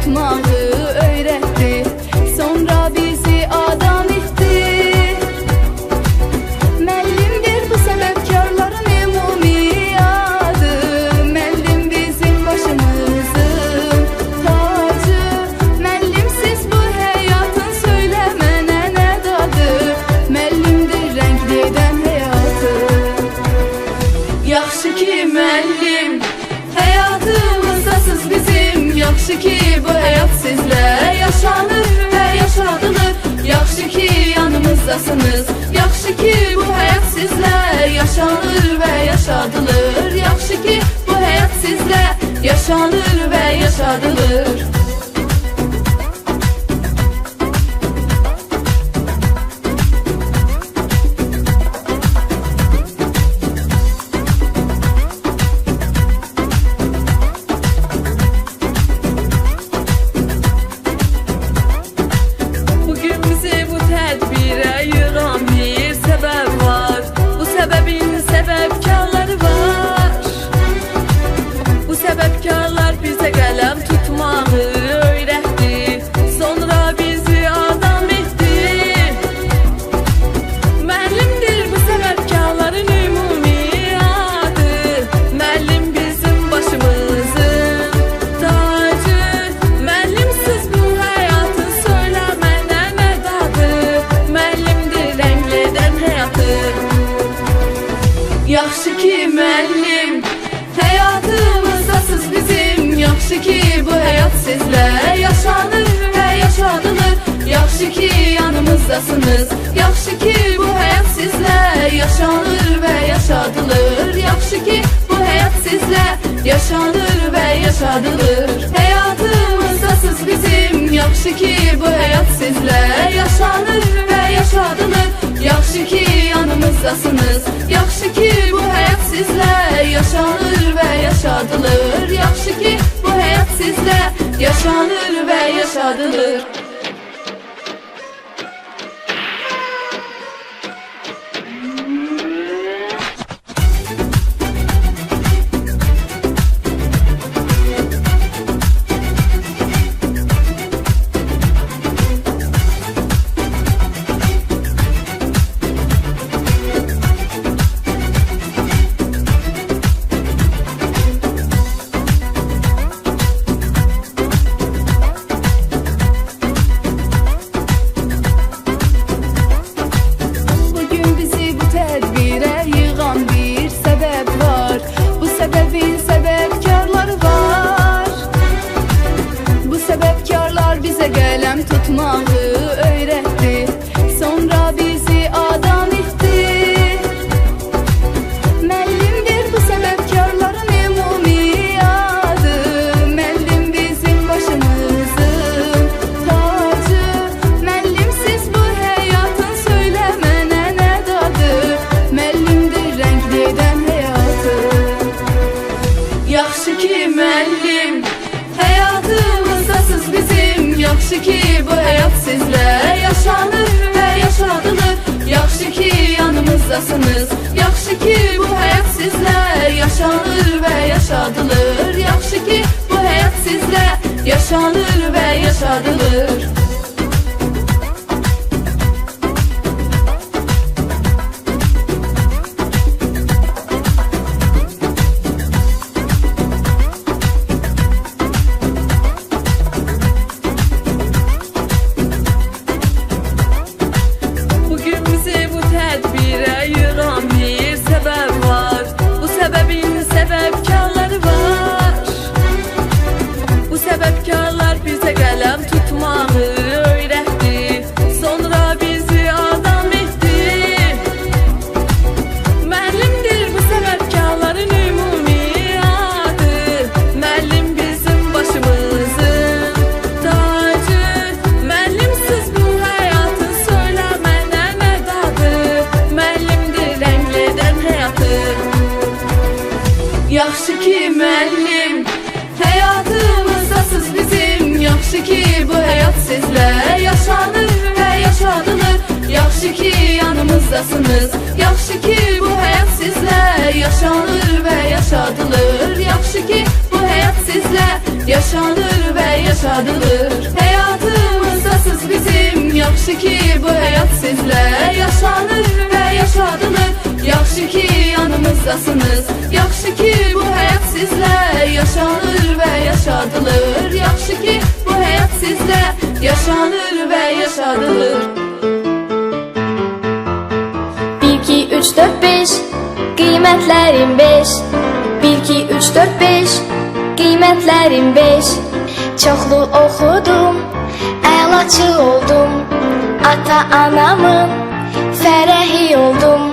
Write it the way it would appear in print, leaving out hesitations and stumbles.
tutmağı öğretti. Sonra bizi adam etti. Müəllimdir bu səbəbkarların ümumi adı. Müəllim bizim başımızın tacı. Müəllimsiz bu həyatın söylə mənə nə dadı. Müəllimdir rəngli edən həyatı. Yaxşı ki müəllim həyatımızdasız bizim. Yaxşı ki bu həyat sizlə yaşanır və yaşadılır. Yaxşı ki yanımızdasınız. Yaxşı ki bu həyat sizlə yaşanır və yaşadılır. Yaxşı ki bu həyat sizlə yaşanır və yaşadılır. Səbəbkarlar bizə qələm tutmağı öyrətdi. Sonra bizi adam etdi. Müəllimdir bu səbəbkarların ümumi adı. Müəllim bizim başımızın tacı. Müəllimsiz bu həyatın söylə mənə nə dadı. Müəllimdir rəngli edən həyatı. Yaxşı ki müəllim həyatımızdasız bizim. Yaxşı ki bu həyat sizlə yaşanır və yaşadılır. Yaxşı ki yanımızdasınız. Yaxşı ki bu həyat sizlə yaşanır və yaşadılır. Yaxşı ki bu həyat sizlə yaşanır və yaşadılır. Həyatımızdasız bizim. Yaxşı ki bu həyat sizlə yaşanır və yaşadılır. Yaxşı ki yanımızdasınız. Yaxşı ki bu həyat sizlə yaşanır və yaşadılır. Yaxşı ki bu həyat sizlə yaşanır və yaşadılır. Səbəbkarlar bizə qələm tutmağı öyrətdi. Sonra bizi adam etdi. Müəllimdir bu səbəbkarların ümumi adı. Müəllim bizim başımızın tacı. Müəllimsiz bu həyatın söylə mənə nə dadı. Müəllimdir rəngli edən həyatı. Yaxşı ki müəllim həyatımızdasız bizim. Yaxşı ki bu həyat sizlə yaşanır və yaşadılır. Yaxşı ki yanımızdasınız. Yaxşı ki bu həyat sizlə yaşanır və yaşadılır. Yaxşı ki bu həyat sizlə yaşanır və yaşadılır. Səbəbkarlar bizə qələm tutmağı öyrətdi. Sonra bizi adam etdi. Müəllimdir bu səbəbkarların ümumi adı. Müəllim bizim başımızın tacı. Müəllimsiz bu həyatın söylə mənə nə dadı. Müəllimdir rəngli edən həyatı. Yaxşı ki müəllim həyatımızdasız bizim. Yaxşı ki bu həyat sizlə yaşanır və yaşadılır. Yaxşı ki yanımızdasınız. Yaxşı ki bu həyat sizlə yaşanır və yaşadılır. Yaxşı ki bu həyat sizlə yaşanır və yaşadılır. yaşadılır. Həyatımızda siz bizim, yaxşı ki bu həyat sizlə yaşanır və yaşadılır. Yaxşı ki yanımızdasınız, yaxşı ki bu həyat sizlə yaşanır və yaşadılır. Yaxşı ki bu həyat sizlə yaşanır və yaşadılır. 1, 2, 3, 4, 5 Qiymətlərim 5 1, 2, 3, 4, 5 Qiymətlərim 5 Çoxlu oxudum, əlaçı oldum Ata-anamın fərəhi oldum